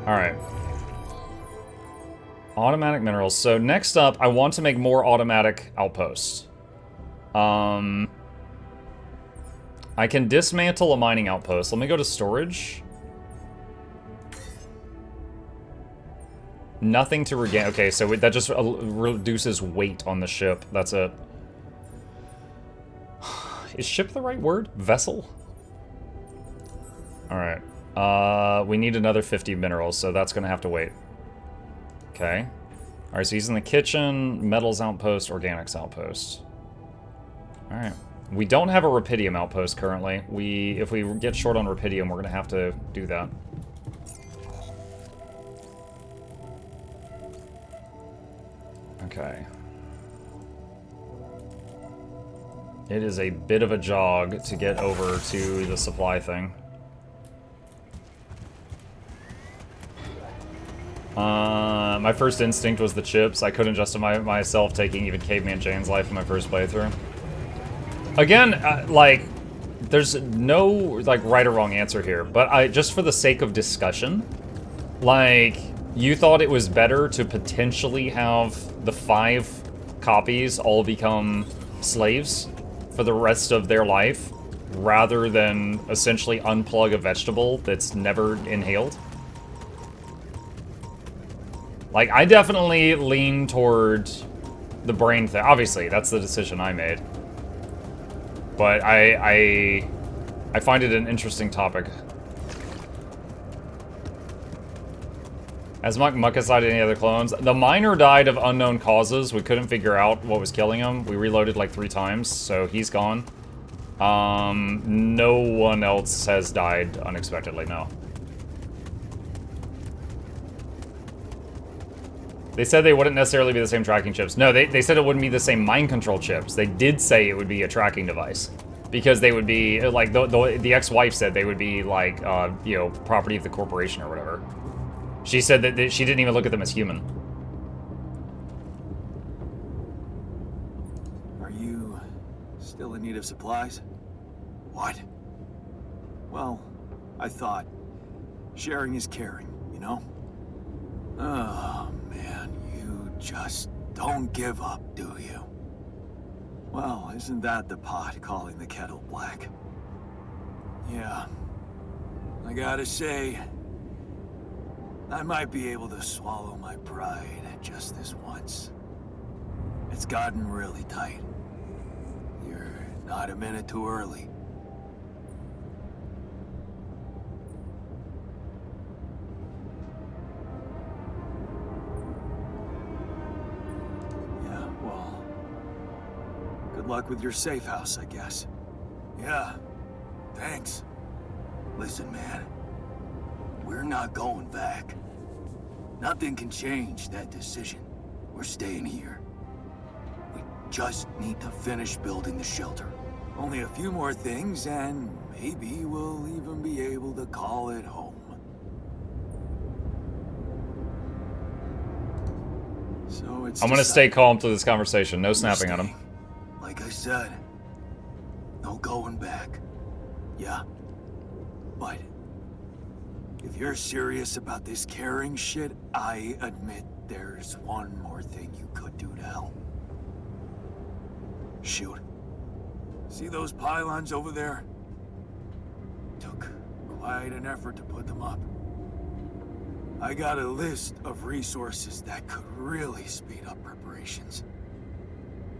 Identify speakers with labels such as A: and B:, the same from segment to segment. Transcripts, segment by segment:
A: Alright. Automatic minerals. So next up, I want to make more automatic outposts. I can dismantle a mining outpost. Let me go to storage. Nothing to regain. Okay, so that just reduces weight on the ship. That's it. Is ship the right word? Vessel? Alright. We need another 50 minerals, so that's gonna have to wait. Okay. Alright, so he's in the kitchen, metals outpost, organics outpost. Alright. We don't have a rupidium outpost currently. If we get short on rupidium, we're gonna have to do that. Okay. It is a bit of a jog to get over to the supply thing. My first instinct was the chips. I couldn't justify myself taking even Caveman Jane's life in my first playthrough. Again, like, there's no, like, right or wrong answer here, but just for the sake of discussion, like, you thought it was better to potentially have the 5 copies all become slaves for the rest of their life, rather than essentially unplug a vegetable that's never inhaled? Like, I definitely lean toward the brain thing. Obviously, that's the decision I made. But I find it an interesting topic. Has Muck decided any other clones? The miner died of unknown causes. We couldn't figure out what was killing him. We reloaded like 3 times, so he's gone. No one else has died unexpectedly, no. They said they wouldn't necessarily be the same tracking chips. No, they said it wouldn't be the same mind control chips. They did say it would be a tracking device. Because they would be, like, the ex-wife said they would be, like, you know, property of the corporation or whatever. She said that she didn't even look at them as human.
B: Are you still in need of supplies? What? Well, I thought sharing is caring, you know? Oh, man, you just don't give up, do you? Well, isn't that the pot calling the kettle black? Yeah. I gotta say, I might be able to swallow my pride just this once. It's gotten really tight. You're not a minute too early. Yeah, well, good luck with your safe house, I guess. Yeah, thanks. Listen, man, we're not going back. Nothing can change that decision. We're staying here. We just need to finish building the shelter. Only a few more things, and maybe we'll even be able to call it home. So it's
A: I'm gonna stay calm through this conversation. No snapping at him.
B: Like I said, no going back. Yeah. But if you're serious about this caring shit, I admit there's one more thing you could do to help. Shoot. See those pylons over there? Took quite an effort to put them up. I got a list of resources that could really speed up preparations.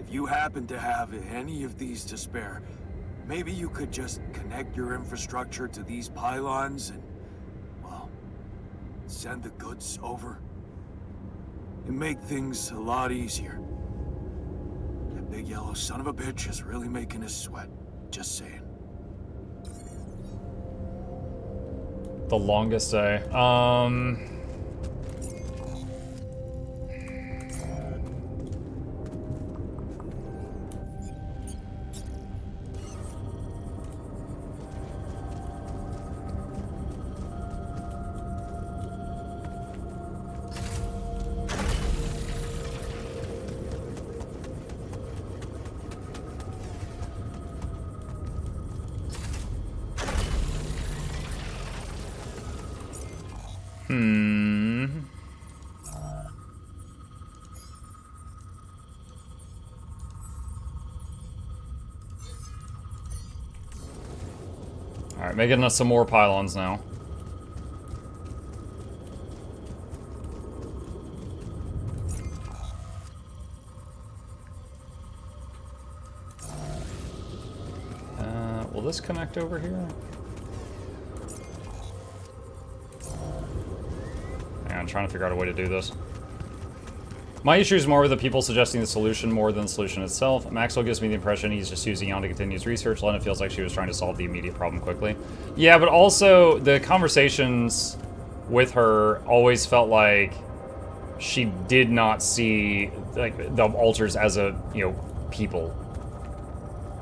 B: If you happen to have any of these to spare, maybe you could just connect your infrastructure to these pylons and, well, send the goods over. It'd make things a lot easier. That big yellow son of a bitch is really making us sweat. Just saying.
A: The longest day. Hmm. Alright, making us some more pylons now. Will this connect over here? I'm trying to figure out a way to do this. My issue is more with the people suggesting the solution more than the solution itself. Maxwell gives me the impression he's just using Yon to continue his research. Lena feels like she was trying to solve the immediate problem quickly. Yeah, but also the conversations with her always felt like she did not see like the alters as a, you know, people,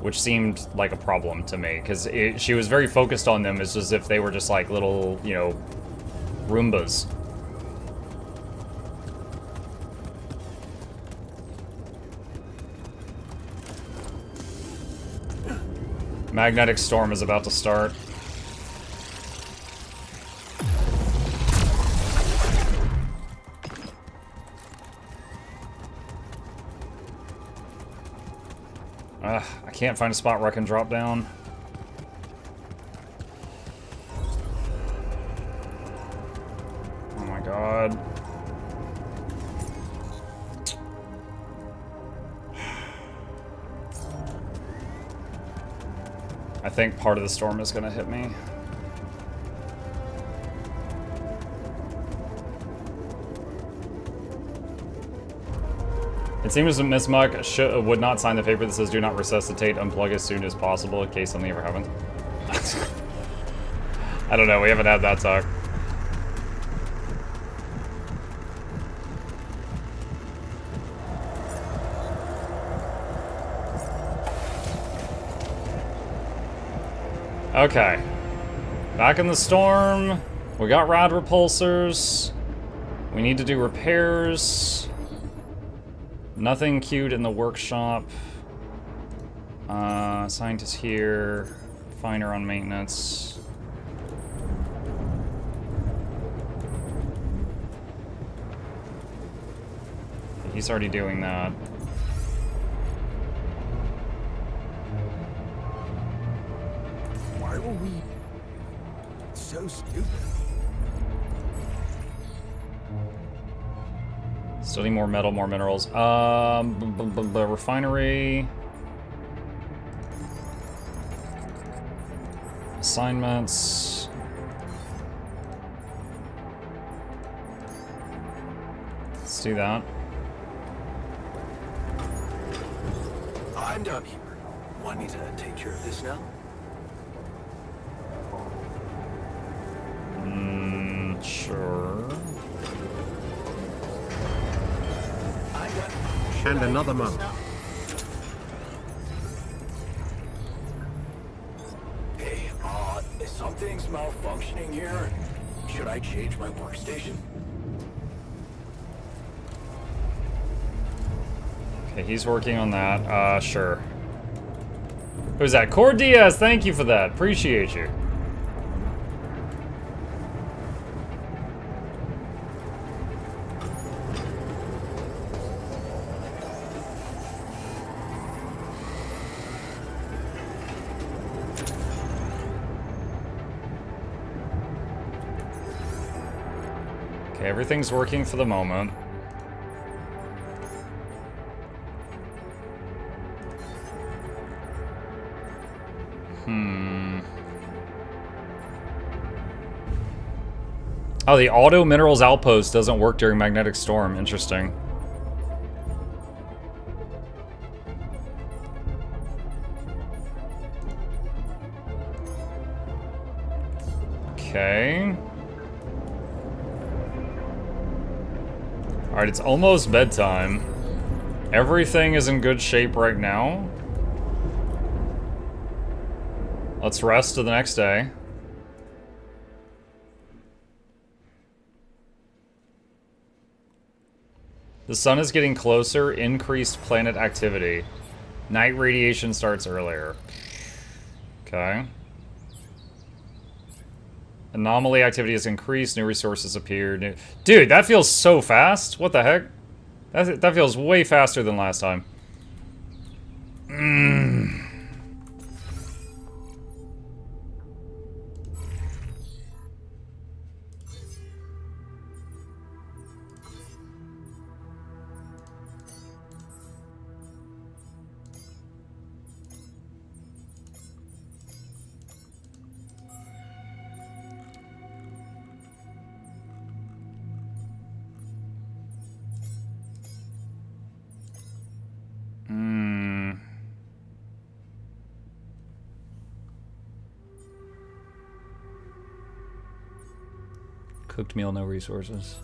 A: which seemed like a problem to me because she was very focused on them as if they were just like little, you know, Roombas. Magnetic storm is about to start. I can't find a spot where I can drop down. Oh my god. I think part of the storm is gonna hit me. It seems that Miss Muck would not sign the paper that says do not resuscitate, unplug as soon as possible in case something ever happens. I don't know, we haven't had that talk. Okay. Back in the storm. We got rad repulsors. We need to do repairs. Nothing queued in the workshop. Scientist here. Refiner on maintenance. He's already doing that.
B: Why were we so stupid?
A: Still need more metal, more minerals. Refinery. Assignments. Let's do that.
B: I'm done here. Want me to take care of this now?
A: Sure.
C: And another month.
B: Hey, is something's malfunctioning here? Should I change my workstation?
A: Okay, he's working on that. Sure. Who's that? Cord Diaz, thank you for that. Appreciate you. Okay, everything's working for the moment. Oh, the auto minerals outpost doesn't work during magnetic storm. Interesting. Okay. Alright, it's almost bedtime. Everything is in good shape right now. Let's rest to the next day. The sun is getting closer, increased planet activity. Night radiation starts earlier. Okay. Anomaly activity has increased, new resources appear. Dude, that feels so fast. What the heck? That feels way faster than last time. Cooked meal, no resources.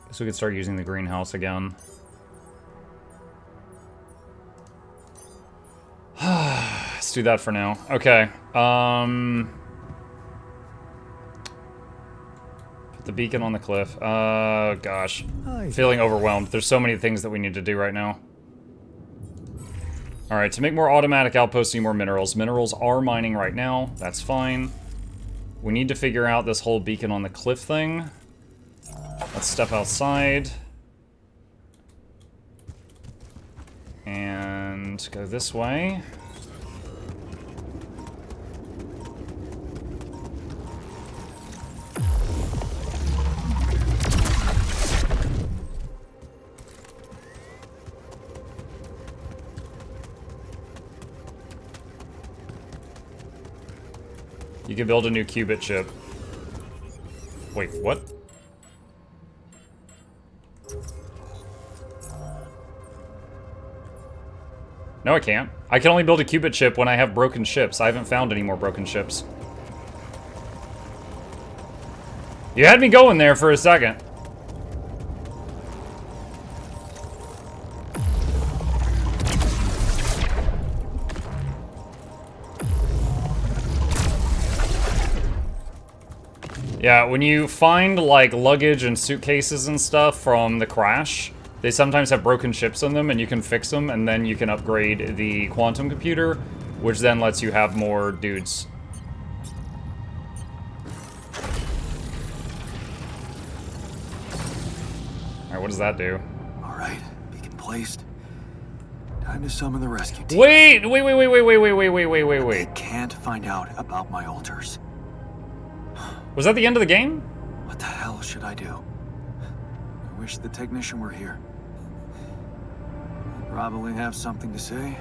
A: Guess we could start using the greenhouse again. Let's do that for now. Okay. Put the beacon on the cliff. Gosh. Feeling overwhelmed. There's so many things that we need to do right now. Alright, to make more automatic outposts, need more minerals. Minerals are mining right now. That's fine. We need to figure out this whole beacon on the cliff thing. Let's step outside. And go this way. You can build a new qubit chip. Wait, what? No, I can't. I can only build a qubit chip when I have broken ships. I haven't found any more broken ships. You had me going there for a second. Yeah, when you find, like, luggage and suitcases and stuff from the crash, they sometimes have broken ships in them, and you can fix them, and then you can upgrade the quantum computer, which then lets you have more dudes. Alright, what does that do?
B: Alright, beacon placed. Time to summon the rescue team.
A: Wait!
B: They can't find out about my altars.
A: Was that the end of the game?
B: What the hell should I do? I wish the technician were here. He'd probably have something to say.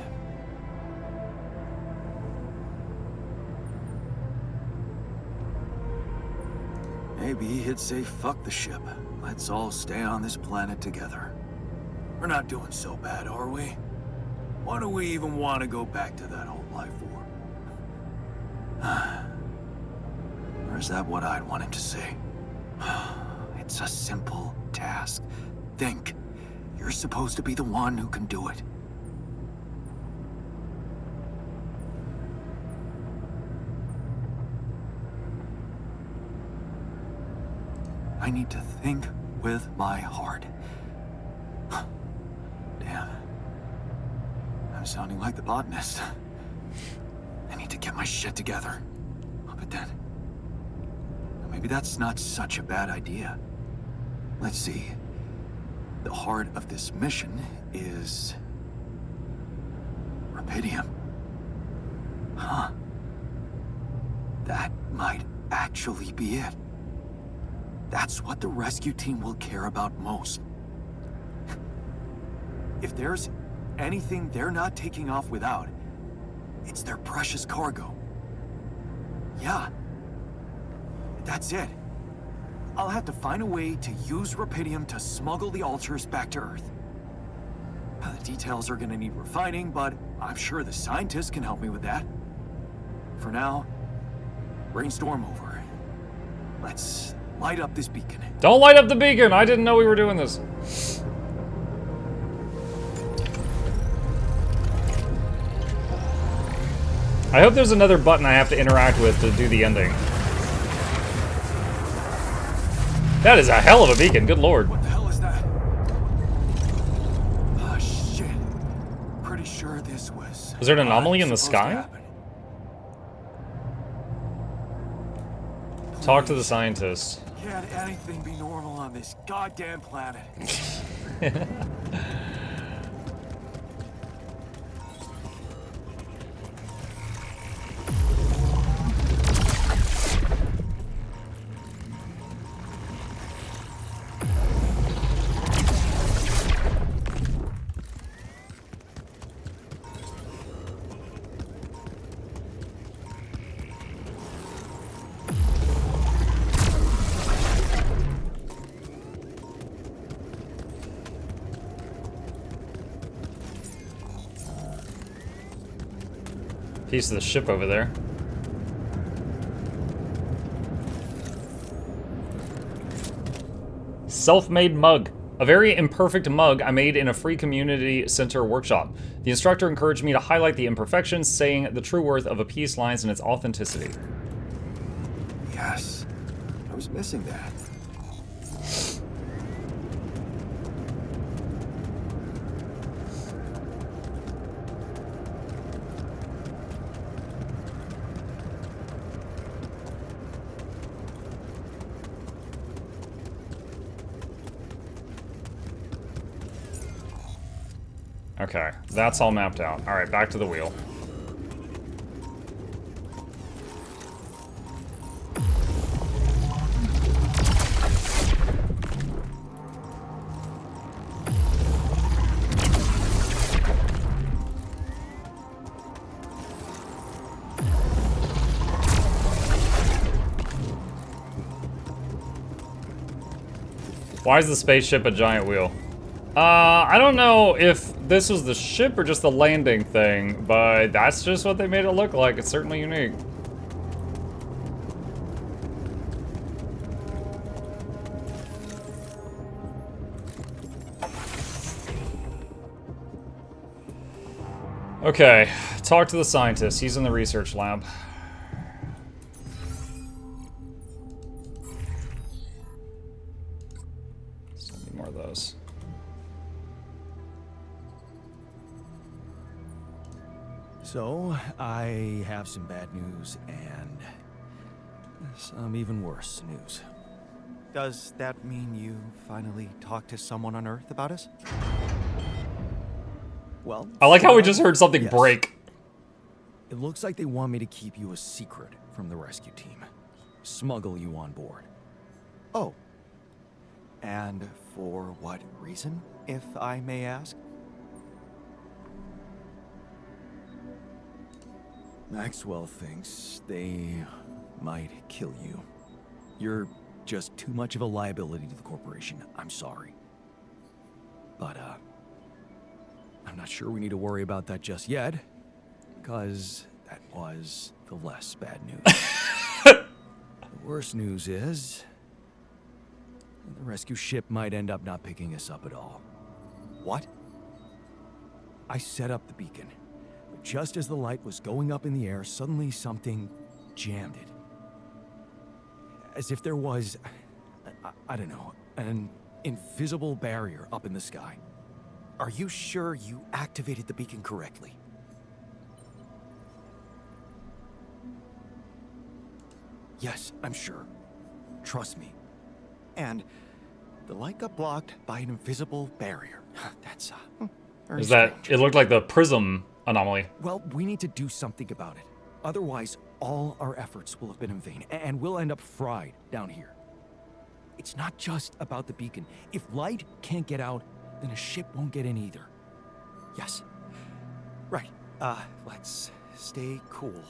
B: Maybe he'd say, fuck the ship. Let's all stay on this planet together. We're not doing so bad, are we? Why do we even want to go back to that old life form? Or is that what I'd want him to say? It's a simple task. Think. You're supposed to be the one who can do it. I need to think with my heart. Damn. I'm sounding like the botanist. I need to get my shit together. But then... maybe that's not such a bad idea. Let's see. The heart of this mission is... Rapidium. Huh. That might actually be it. That's what the rescue team will care about most. If there's anything they're not taking off without, it's their precious cargo. Yeah. That's it. I'll have to find a way to use Rapidium to smuggle the altars back to Earth. The details are gonna need refining, but I'm sure the scientists can help me with that. For now, brainstorm over. Let's light up this beacon.
A: Don't light up the beacon! I didn't know we were doing this. I hope there's another button I have to interact with to do the ending. That is a hell of a beacon, good lord.
B: What the hell is that? Oh, shit. Pretty sure this was...
A: Is there an anomaly in the sky? Talk to the scientist.
B: Can't anything be normal on this goddamn planet?
A: Piece of the ship over there. Self-made mug. A very imperfect mug I made in a free community center workshop. The instructor encouraged me to highlight the imperfections, saying the true worth of a piece lies in its authenticity.
B: Yes. I was missing that.
A: Okay, that's all mapped out. Alright, back to the wheel. Why is the spaceship a giant wheel? I don't know if this was the ship or just the landing thing, but that's just what they made it look like. It's certainly unique. Okay, talk to the scientist. He's in the research lab. Still need more of those.
C: So, I have some bad news and some even worse news. Does that mean you finally talked to someone on Earth about us? Well,
A: I like how we just heard something
C: yes.
A: break.
C: It looks like they want me to keep you a secret from the rescue team. Smuggle you on board. Oh. And for what reason, if I may ask? Maxwell thinks they might kill you. You're just too much of a liability to the corporation. I'm sorry. But, I'm not sure we need to worry about that just yet, because that was the less bad news. The worst news is the rescue ship might end up not picking us up at all. What? I set up the beacon. Just as the light was going up in the air, suddenly something jammed it. As if there was, I don't know, an invisible barrier up in the sky. Are you sure you activated the beacon correctly? Yes, I'm sure. Trust me. And the light got blocked by an invisible barrier. That's, very
A: Is that,
C: strange.
A: it looked like the prism anomaly.
C: Well, we need to do something about it. Otherwise, all our efforts will have been in vain, and we'll end up fried down here. It's not just about the beacon. If light can't get out, then a ship won't get in either. Yes. Right. Let's stay cool.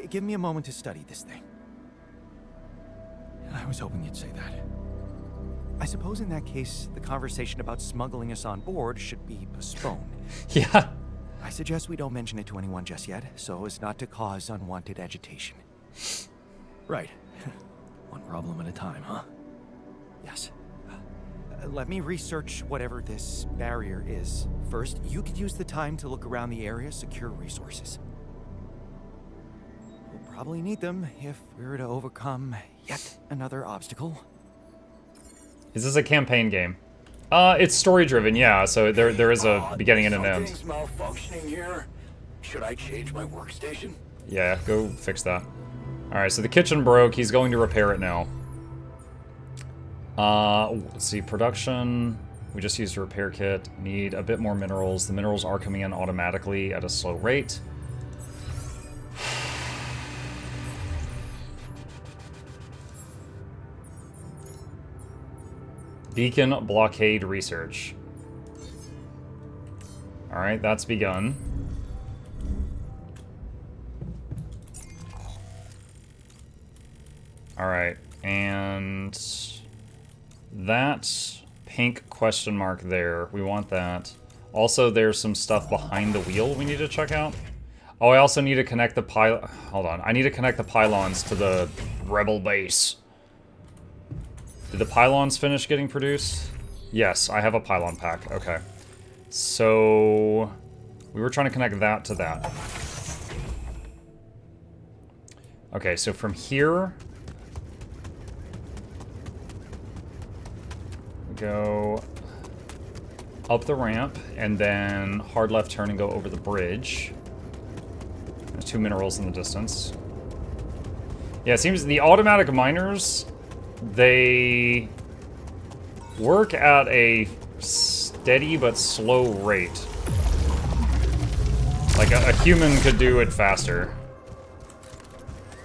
C: Give me a moment to study this thing. I was hoping you'd say that. I suppose in that case, the conversation about smuggling us on board should be postponed.
A: Yeah.
C: I suggest we don't mention it to anyone just yet, so as not to cause unwanted agitation. Right. One problem at a time, huh? Yes. Let me research whatever this barrier is. First, you could use the time to look around the area, secure resources. We'll probably need them if we're to overcome yet another obstacle.
A: Is this a campaign game? It's story-driven, yeah, so there is a beginning and an end.
D: Something's malfunctioning here. Should I change my workstation?
A: Yeah, go fix that. Alright, so the kitchen broke. He's going to repair it now. Let's see, production. We just used a repair kit. Need a bit more minerals. The minerals are coming in automatically at a slow rate. Beacon blockade research. Alright, that's begun. Alright, and that pink question mark there, we want that. Also, there's some stuff behind the wheel we need to check out. Oh, I also need to connect the hold on. I need to connect the pylons to the rebel base. Did the pylons finish getting produced? Yes, I have a pylon pack. Okay. So we were trying to connect that to that. Okay, so from here we go up the ramp and then hard left turn and go over the bridge. There's 2 minerals in the distance. Yeah, it seems the automatic miners, they work at a steady but slow rate. Like a human could do it faster.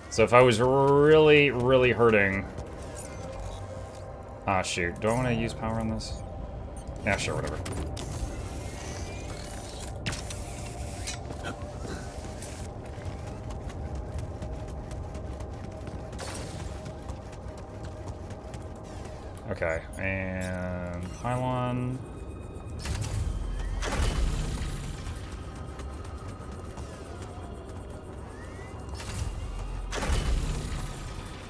A: So if I was really, really hurting... Ah, shoot. Do I want to use power on this? Yeah, sure, whatever. Okay, and pylon.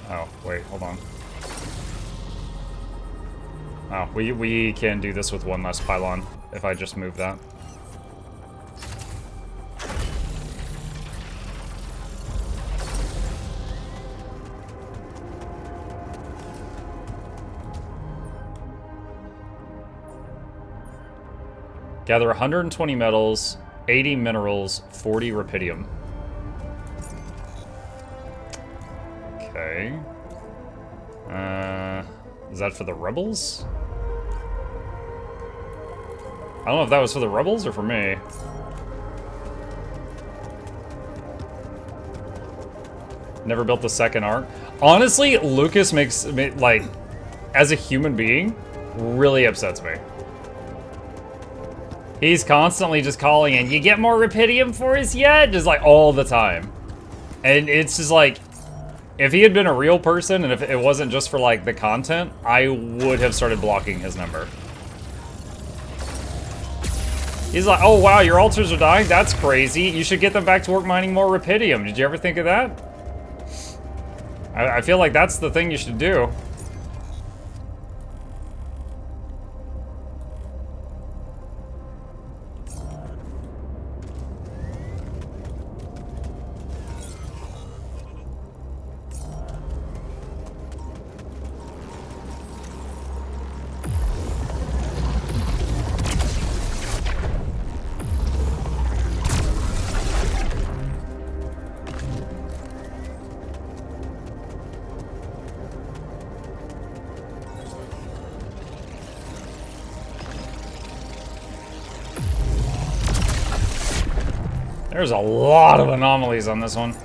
A: Oh, wait, hold on. Oh, we can do this with one less pylon if I just move that. Gather 120 metals, 80 minerals, 40 rupidium. Okay. Is that for the rebels? I don't know if that was for the rebels or for me. Never built the second arc. Honestly, Lucas makes me, like, as a human being, really upsets me. He's constantly just calling in, you get more rupidium for us yet? Just like all the time. And it's just like, if he had been a real person and if it wasn't just for like the content, I would have started blocking his number. He's like, oh wow, your altars are dying? That's crazy. You should get them back to work mining more rupidium. Did you ever think of that? I feel like that's the thing you should do. There's a lot of anomalies on this one.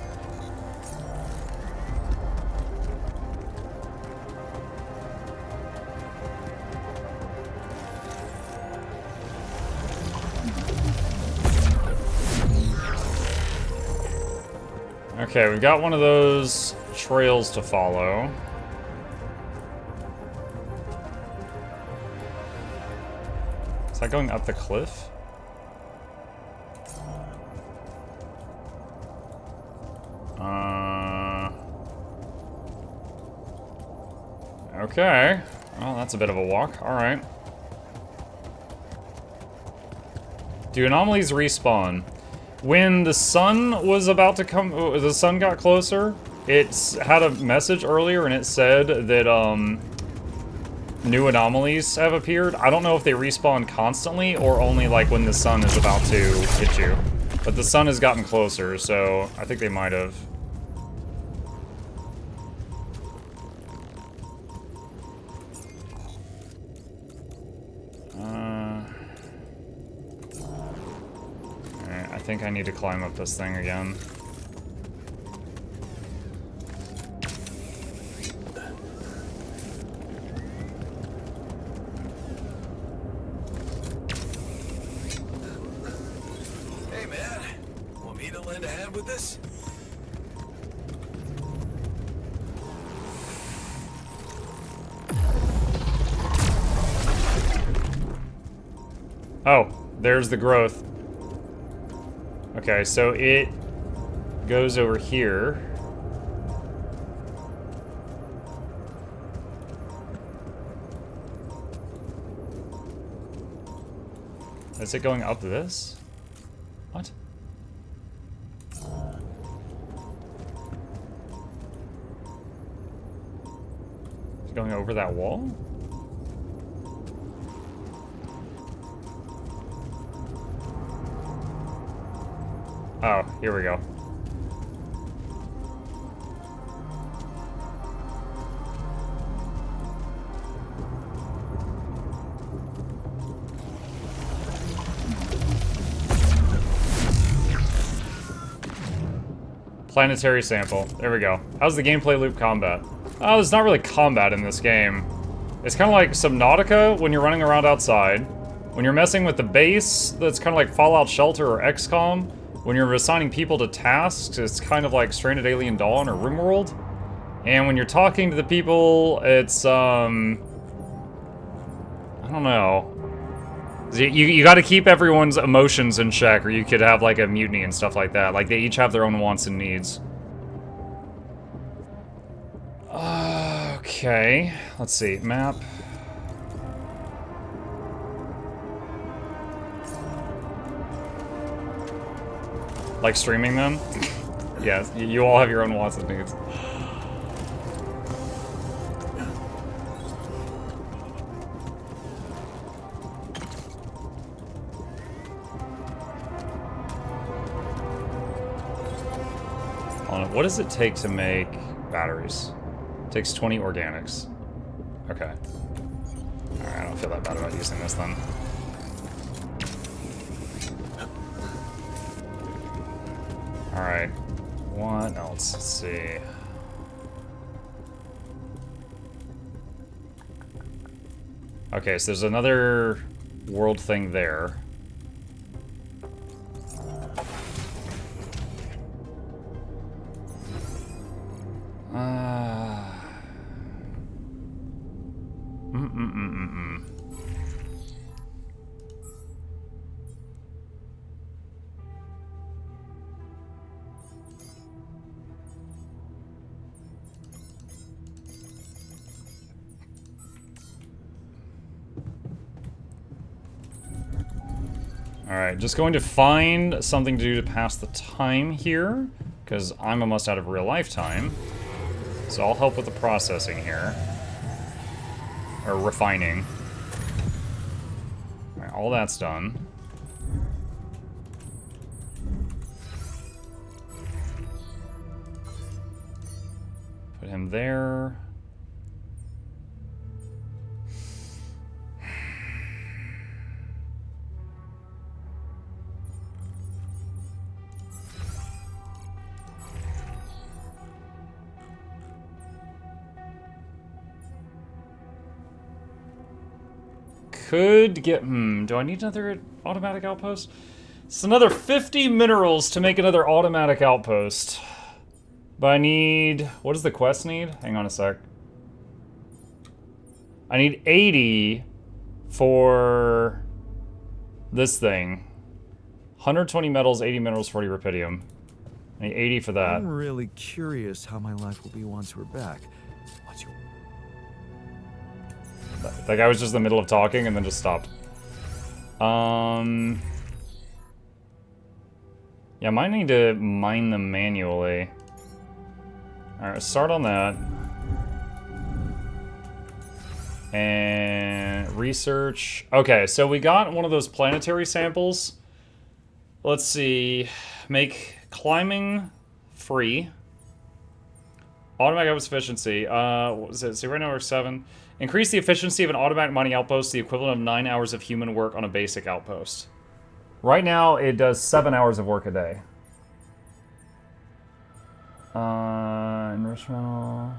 A: Okay, we've got one of those trails to follow. Is that going up the cliff? Okay. Well, that's a bit of a walk. Alright. Do anomalies respawn? When the sun was about to come, the sun got closer, it had a message earlier and it said that, new anomalies have appeared. I don't know if they respawn constantly or only like when the sun is about to hit you. But the sun has gotten closer, so I think they might have. I think I need to climb up this thing again.
D: Hey man, want me to lend a hand with this?
A: Oh, there's the growth. Okay, so it goes over here. Is it going up this? What? Is it going over that wall? Oh, here we go. Planetary sample. There we go. How's the gameplay loop combat? Oh, there's not really combat in this game. It's kind of like Subnautica when you're running around outside. When you're messing with the base, that's kind of like Fallout Shelter or XCOM. When you're assigning people to tasks, it's kind of like Stranded Alien Dawn or RimWorld. And when you're talking to the people, it's, I don't know. You got to keep everyone's emotions in check, or you could have like a mutiny and stuff like that. Like they each have their own wants and needs. Okay, let's see. Map. Like streaming them? Yes, you all have your own wants and needs. What does it take to make batteries? It takes 20 organics. Okay. Alright, I don't feel that bad about using this then. Alright. What else? Let's see. Okay, so there's another world thing there. Alright, just going to find something to do to pass the time here, because I'm almost out of real life time. So I'll help with the processing here. Or refining. Alright, all that's done. Put him there. Could get, do I need another automatic outpost? It's another 50 minerals to make another automatic outpost. But I need, what does the quest need? Hang on a sec. I need 80 for this thing. 120 metals, 80 minerals, 40 rupidium. I need 80 for that.
C: I'm really curious how my life will be once we're back. What's your...
A: That guy was just in the middle of talking and then just stopped. Yeah, I might need to mine them manually. Alright, start on that. And research. Okay, so we got one of those planetary samples. Let's see. Make climbing free. Automatic outpost efficiency. What was it? See, right now we're 7. Increase the efficiency of an automatic mining outpost to the equivalent of 9 hours of human work on a basic outpost. Right now, it does 7 hours of work a day. Enrichmental.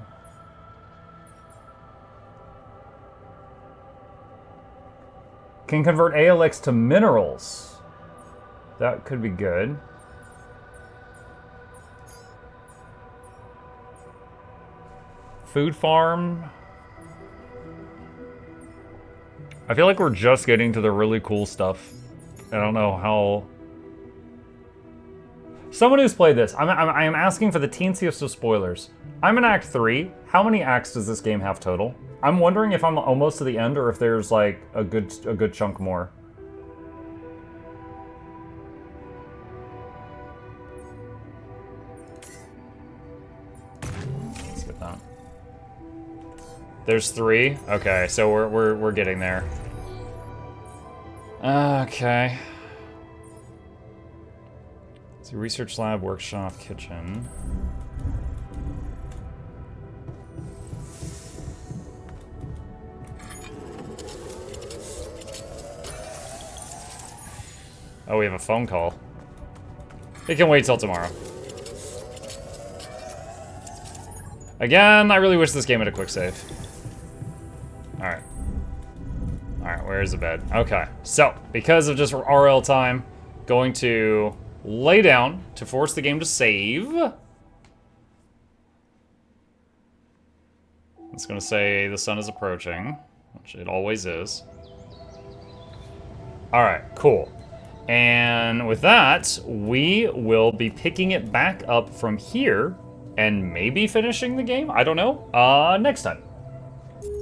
A: Can convert ALX to minerals. That could be good. Food farm. I feel like we're just getting to the really cool stuff. I don't know how... Someone who's played this, I am asking for the teensiest of spoilers. I'm in Act 3. How many acts does this game have total? I'm wondering if I'm almost to the end or if there's like a good chunk more. Let's get that. There's 3. Okay, so we're getting there. Okay. So research lab, workshop, kitchen. Oh, we have a phone call. It can wait till tomorrow. Again, I really wish this game had a quick save. Alright. Alright, where's the bed? Okay, so, because of just RL time, going to lay down to force the game to save. It's gonna say the sun is approaching, which it always is. Alright, cool. And with that, we will be picking it back up from here and maybe finishing the game? I don't know. Next time.